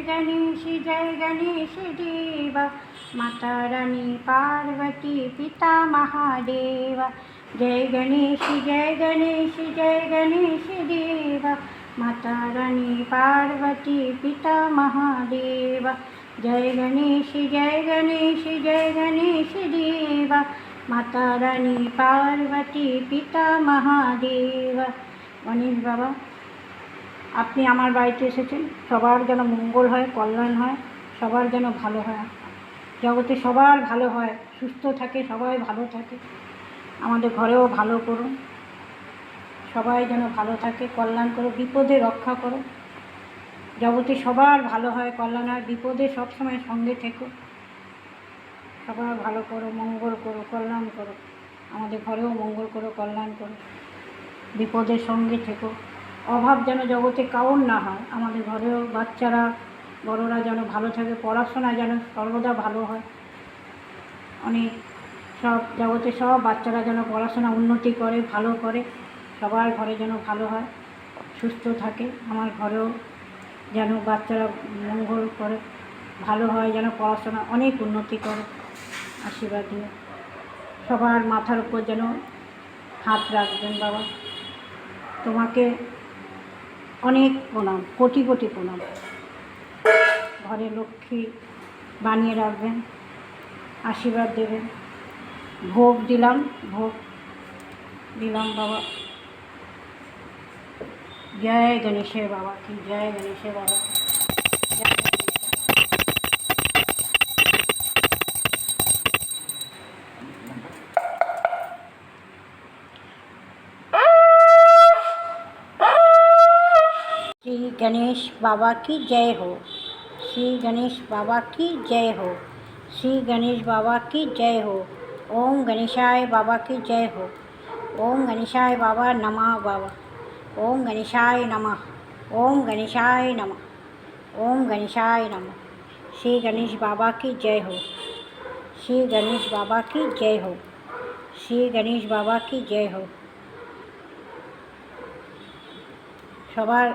जय गणेश देवा, माता रानी पार्वती पिता महादेवा। जय गणेश देवा, माता रानी पार्वती पिता महादेवा। जय गणेश देवा, माता रानी पार्वती पिता महादेवा। गणेश बाबा, আপনি আমার বাড়িতে এসেছেন, সবার যেন মঙ্গল হয়, কল্যাণ হয়, সবার যেন ভালো হয়, জগতে সবার ভালো হয়, সুস্থ থাকে, সবাই ভালো থাকে। আমাদের ঘরেও ভালো করুন, সবাই যেন ভালো থাকে, কল্যাণ করো, বিপদে রক্ষা করো, জগতে সবার ভালো হয়, কল্যাণ হয়, বিপদে সবসময় সঙ্গে থেকো, সবার ভালো করো, মঙ্গল করো, কল্যাণ করো, আমাদের ঘরেও মঙ্গল করো, কল্যাণ করো, বিপদের সঙ্গে থেকো। অভাব যেন জগতে কাউর না হয়, আমাদের ঘরেও বাচ্চারা বড়রা যেন ভালো থাকে, পড়াশোনা যেন সর্বদা ভালো হয়, অনেক সব জগতে সব বাচ্চারা যেন পড়াশোনা উন্নতি করে, ভালো করে, সবার ঘরে যেন ভালো হয়, সুস্থ থাকে। আমার ঘরেও যেন বাচ্চারা মঙ্গল করে, ভালো হয়, যেন পড়াশোনা অনেক উন্নতি করে, আশীর্বাদ দিয়ে সবার মাথার উপর যেন হাত রাখবেন বাবা। তোমাকে অনেক প্রণাম, কোটি কোটি প্রণাম। ঘরে লক্ষ্মী বানিয়ে রাখবেন, আশীর্বাদ দেবেন। ভোগ দিলাম বাবা। জয় গণেশের বাবা কি, জয় গণেশের বাবা কি। श्री गणेश बाबा की जय हो, श्री गणेश बाबा की जय हो, श्री गणेश बाबा की जय हो। ओम गणेशाय बाबा की जय हो, ओम गणेशाय बाबा नमः बाबा, ओम गणेशाय नमः, ओम गणेशाय नमः, ओम गणेशाय नमः। श्री गणेश बाबा की जय हो, श्री गणेश बाबा की जय हो, श्री गणेश बाबा की जय हो। সবার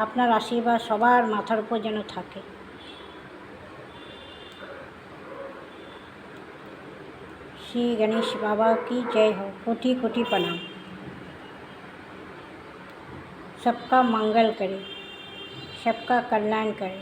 আপনার আশীর্বাদ সবার মাথার উপর যেন থাকে। श्री गणेश बाबा की जय हो, कोटि कोटि प्रणाम। सबका मंगल करे, सबका कल्याण करे।